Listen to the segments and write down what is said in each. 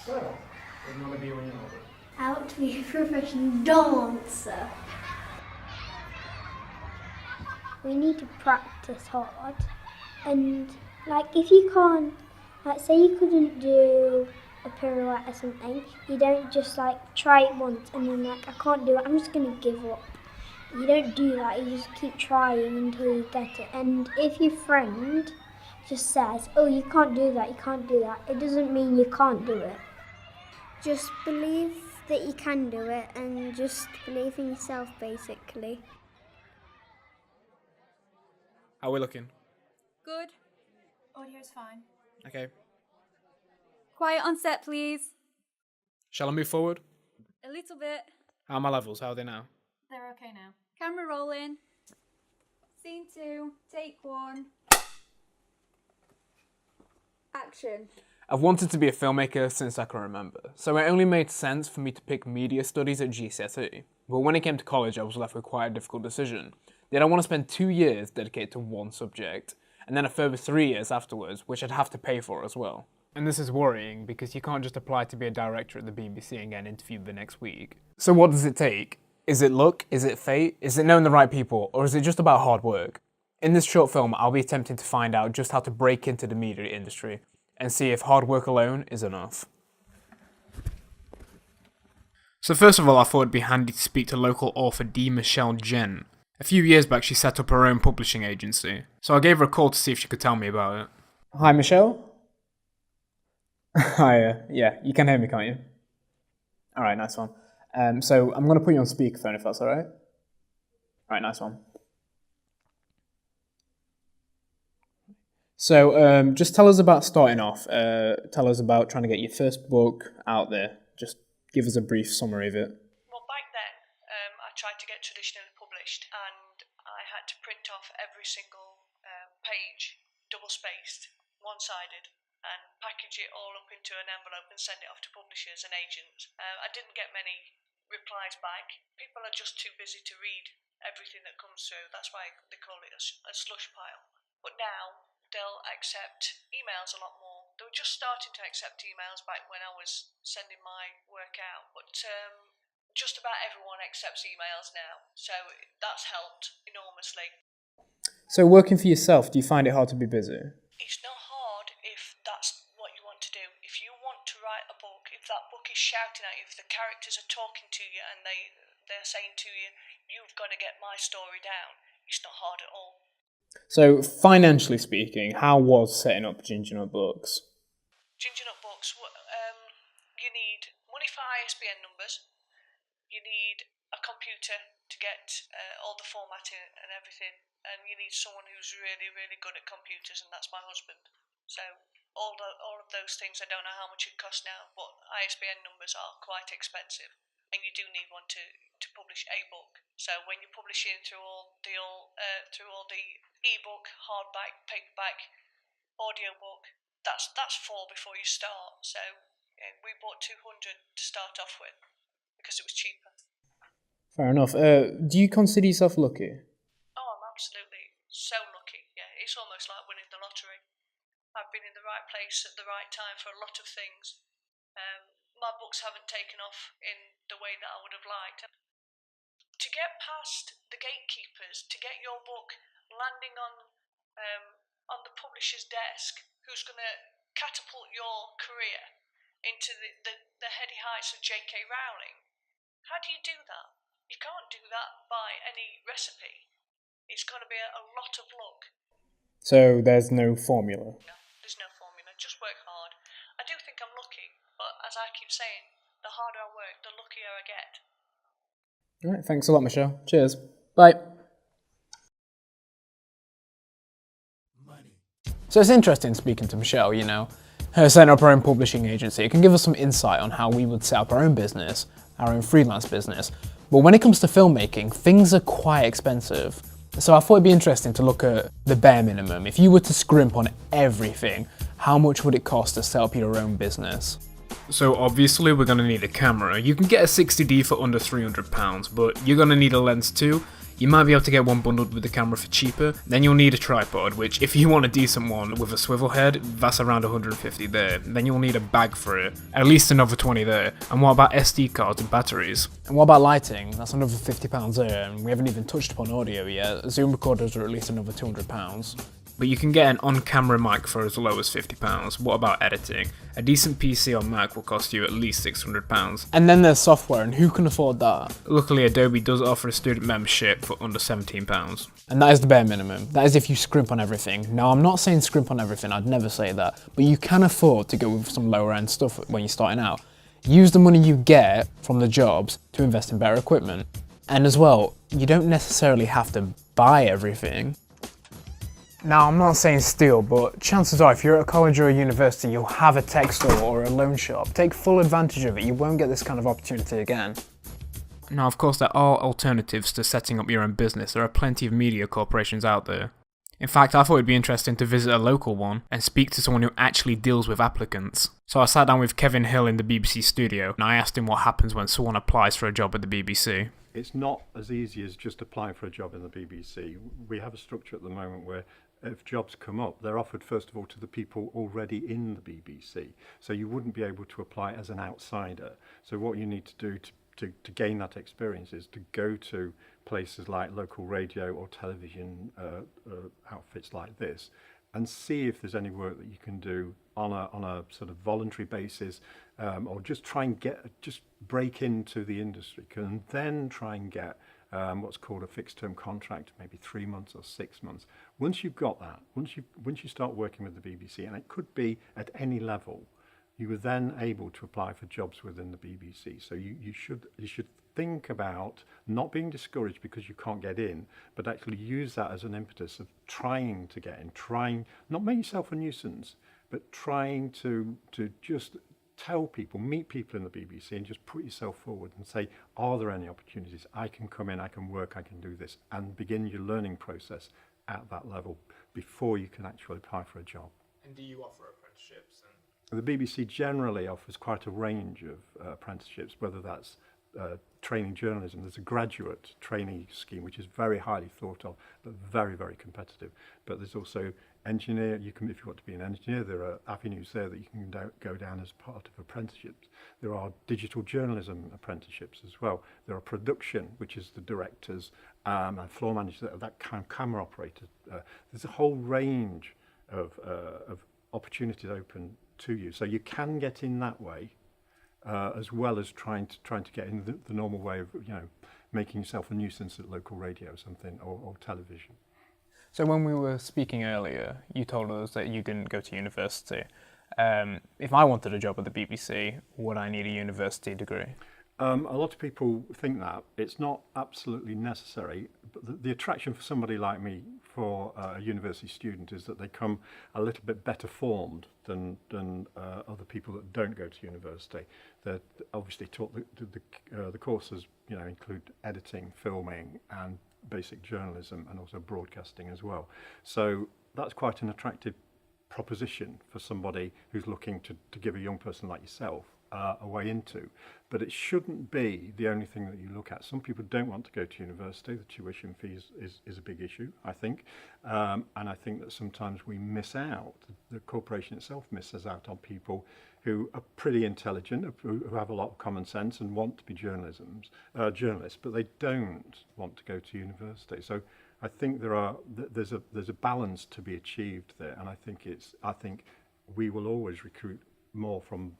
So, what do you want to be when you're older? I want to be a professional dancer. We need to practice hard, and like if you can't, like say you couldn't do a pirouette or something, you don't just like try it once and then like I can't do it, I'm just gonna give up. You don't do that, you just keep trying until you get it. And if your friend just says, oh you can't do that, it doesn't mean you can't do it. Just believe that you can do it and just believe in yourself basically. How are we looking? Good. Audio's fine. Okay. Quiet on set, please. Shall I move forward? A little bit. How are my levels? How are they now? They're okay now. Camera rolling. Scene 2, take 1. Action. I've wanted to be a filmmaker since I can remember, so it only made sense for me to pick media studies at GCSE. But when it came to college, I was left with quite a difficult decision. Did I want to spend 2 years dedicated to one subject, and then a further 3 years afterwards, which I'd have to pay for as well? And this is worrying, because you can't just apply to be a director at the BBC and get an interview the next week. So what does it take? Is it luck? Is it fate? Is it knowing the right people? Or is it just about hard work? In this short film, I'll be attempting to find out just how to break into the media industry, and see if hard work alone is enough. So first of all, I thought it'd be handy to speak to local author D. Michelle Gent. A few years back, she set up her own publishing agency, so I gave her a call to see if she could tell me about it. Hi, Michelle? Hi, yeah, you can hear me, can't you? Alright, nice one. So I'm going to put you on speakerphone if that's alright. Alright, nice one. So just tell us about starting off. Tell us about trying to get your first book out there. Just give us a brief summary of it. Well, back then, I tried to get traditionally published, and I had to print off every single page, double-spaced, one-sided, and package it all up into an envelope and send it off to publishers and agents. I didn't get many replies back. People are just too busy to read everything that comes through. That's why they call it a slush pile. But now, they'll accept emails a lot more. They were just starting to accept emails back when I was sending my work out, but just about everyone accepts emails now, so that's helped enormously. So working for yourself, do you find it hard to be busy? It's not hard if that's what you want to do. If you want to write a book, if that book is shouting at you, if the characters are talking to you and they're saying to you, you've got to get my story down, it's not hard at all. So, financially speaking, how was setting up Ginger Nut Books? Ginger Nut Books, you need money for ISBN numbers, you need a computer to get all the formatting and everything, and you need someone who's really, really good at computers, and that's my husband. So, all of those things, I don't know how much it costs now, but ISBN numbers are quite expensive, and you do need one to publish a book. So when you're publishing through all the ebook, hardback, paperback, audiobook, that's full before you start. So yeah, we bought 200 to start off with because it was cheaper. Fair enough. Do you consider yourself lucky? Oh, I'm absolutely so lucky. Yeah, it's almost like winning the lottery. I've been in the right place at the right time for a lot of things. My books haven't taken off in the way that I would have liked. To get past the gatekeepers, to get your book landing on the publisher's desk, who's going to catapult your career into the heady heights of J.K. Rowling, how do you do that? You can't do that by any recipe. It's got to be a lot of luck. So there's no formula? No, there's no formula. Just work hard. I do think I'm lucky, but as I keep saying, the harder I work, the luckier I get. All right, thanks a lot, Michelle. Cheers. Bye. So it's interesting speaking to Michelle, you know, her setting up her own publishing agency. It can give us some insight on how we would set up our own business, our own freelance business. But when it comes to filmmaking, things are quite expensive. So I thought it'd be interesting to look at the bare minimum. If you were to scrimp on everything, how much would it cost to set up your own business? So obviously we're going to need a camera. You can get a 60D for under £300, but you're going to need a lens too. You might be able to get one bundled with the camera for cheaper, then you'll need a tripod, which if you want a decent one with a swivel head, that's around 150 there. Then you'll need a bag for it, at least another 20 there. And what about SD cards and batteries? And what about lighting? That's another £50 there, and we haven't even touched upon audio yet. Zoom recorders are at least another £200. But you can get an on-camera mic for as low as £50. What about editing? A decent PC or Mac will cost you at least £600. And then there's software, and who can afford that? Luckily, Adobe does offer a student membership for under £17. And that is the bare minimum. That is if you scrimp on everything. Now, I'm not saying scrimp on everything, I'd never say that. But you can afford to go with some lower end stuff when you're starting out. Use the money you get from the jobs to invest in better equipment. And as well, you don't necessarily have to buy everything. Now, I'm not saying steal, but chances are if you're at a college or a university, you'll have a tech store or a loan shop. Take full advantage of it. You won't get this kind of opportunity again. Now, of course, there are alternatives to setting up your own business. There are plenty of media corporations out there. In fact, I thought it'd be interesting to visit a local one and speak to someone who actually deals with applicants. So I sat down with Kevin Hill in the BBC studio and I asked him what happens when someone applies for a job at the BBC. It's not as easy as just applying for a job in the BBC. We have a structure at the moment where if jobs come up, they're offered first of all to the people already in the BBC. So you wouldn't be able to apply as an outsider. So what you need to do to gain that experience is to go to places like local radio or television outfits like this and see if there's any work that you can do on a sort of voluntary basis, or just try and just break into the industry and then try and get what's called a fixed term contract, maybe 3 months or 6 months. Once you've got that, once you start working with the BBC, and it could be at any level, you are then able to apply for jobs within the BBC. So you should think about not being discouraged because you can't get in, but actually use that as an impetus of trying to get in, trying, not make yourself a nuisance, but trying to just tell people, meet people in the BBC and just put yourself forward and say, are there any opportunities? I can come in, I can work, I can do this, and begin your learning process at that level before you can actually apply for a job. And do you offer apprenticeships? The BBC generally offers quite a range of apprenticeships, whether that's training journalism. There's a graduate trainee scheme which is very highly thought of, but very, very competitive. But there's also engineer. You can, if you want to be an engineer, there are avenues there that you can go down as part of apprenticeships. There are digital journalism apprenticeships as well. There are production, which is the directors and floor managers, that kind of camera operator. There's a whole range of opportunities open to you, so you can get in that way. As well as trying to get in the normal way of, making yourself a nuisance at local radio or something, or television. So when we were speaking earlier, you told us that you didn't go to university. If I wanted a job at the BBC, would I need a university degree? A lot of people think that. It's not absolutely necessary, but the attraction for somebody like me for a university student is that they come a little bit better formed than other people that don't go to university. They're obviously taught the courses, include editing, filming, and basic journalism, and also broadcasting as well. So that's quite an attractive proposition for somebody who's looking to give a young person like yourself a way into. But it shouldn't be the only thing that you look at. Some people don't want to go to university. The tuition fees is a big issue, I think. And I think that sometimes we miss out, the corporation itself misses out on people who are pretty intelligent, who have a lot of common sense and want to be journalists, but they don't want to go to university. So I think there's a balance to be achieved there, and I think we will always recruit more from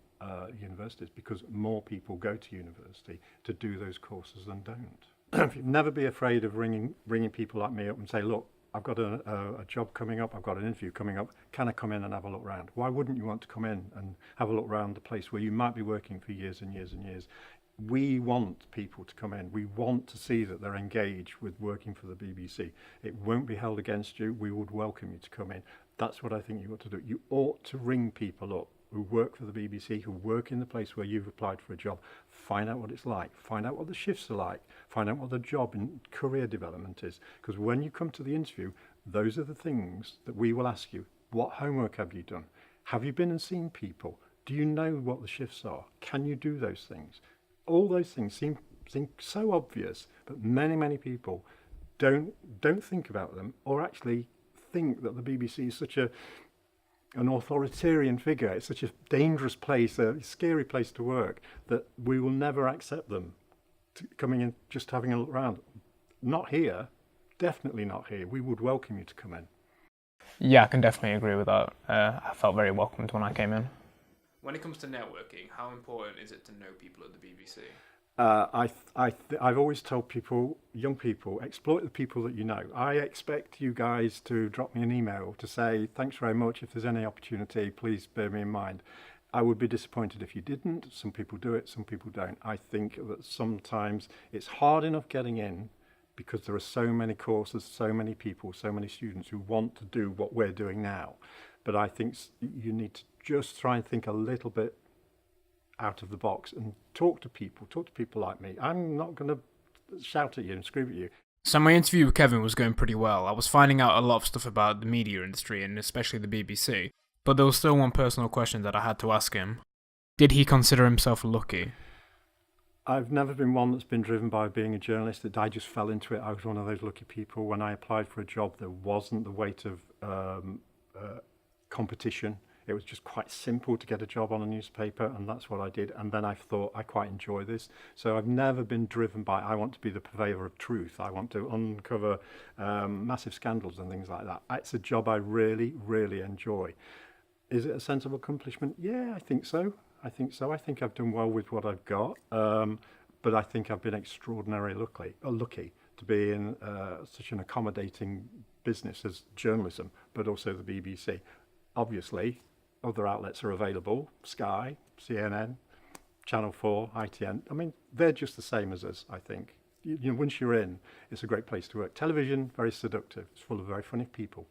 universities because more people go to university to do those courses than don't. Never be afraid of ringing people like me up and say, look, I've got a job coming up, I've got an interview coming up, can I come in and have a look round? Why wouldn't you want to come in and have a look round the place where you might be working for years and years and years? We want people to come in. We want to see that they're engaged with working for the BBC. It won't be held against you. We would welcome you to come in. That's what I think you ought to do. You ought to ring people up who work for the BBC, who work in the place where you've applied for a job. Find out what it's like. Find out what the shifts are like. Find out what the job and career development is. Because when you come to the interview, those are the things that we will ask you. What homework have you done? Have you been and seen people? Do you know what the shifts are? Can you do those things? All those things seem so obvious, but many, many people don't think about them, or actually think that the BBC is such an authoritarian figure. It's such a dangerous place, a scary place to work, that we will never accept them coming in, just having a look around. Not here, definitely not here. We would welcome you to come in. Yeah, I can definitely agree with that. I felt very welcomed when I came in. When it comes to networking, how important is it to know people at the BBC? I've always told people, young people, exploit the people that you know. I expect you guys to drop me an email to say, thanks very much, if there's any opportunity, please bear me in mind. I would be disappointed if you didn't. Some people do it, some people don't. I think that sometimes it's hard enough getting in because there are so many courses, so many people, so many students who want to do what we're doing now. But I think you need to just try and think a little bit out of the box and talk to people like me. I'm not going to shout at you and scream at you. So my interview with Kevin was going pretty well. I was finding out a lot of stuff about the media industry and especially the BBC, but there was still one personal question that I had to ask him. Did he consider himself lucky? I've never been one that's been driven by being a journalist. That I just fell into it. I was one of those lucky people. When I applied for a job, there wasn't the weight of competition. It was just quite simple to get a job on a newspaper, and that's what I did. And then I thought, I quite enjoy this. So I've never been driven by, I want to be the purveyor of truth. I want to uncover massive scandals and things like that. It's a job I really, really enjoy. Is it a sense of accomplishment? Yeah, I think so. I think I've done well with what I've got. But I think I've been extraordinarily lucky to be in such an accommodating business as journalism, but also the BBC. Obviously, other outlets are available, Sky, CNN, Channel 4, ITN. I mean, they're just the same as us, I think. You know, once you're in, it's a great place to work. Television, very seductive. It's full of very funny people.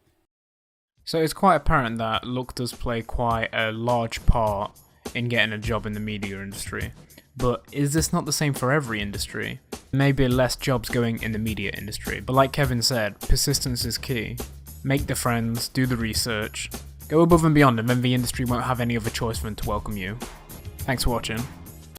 So it's quite apparent that luck does play quite a large part in getting a job in the media industry. But is this not the same for every industry? Maybe less jobs going in the media industry, but like Kevin said, persistence is key. Make the friends, do the research, go above and beyond, and then the industry won't have any other choice than to welcome you. Thanks for watching.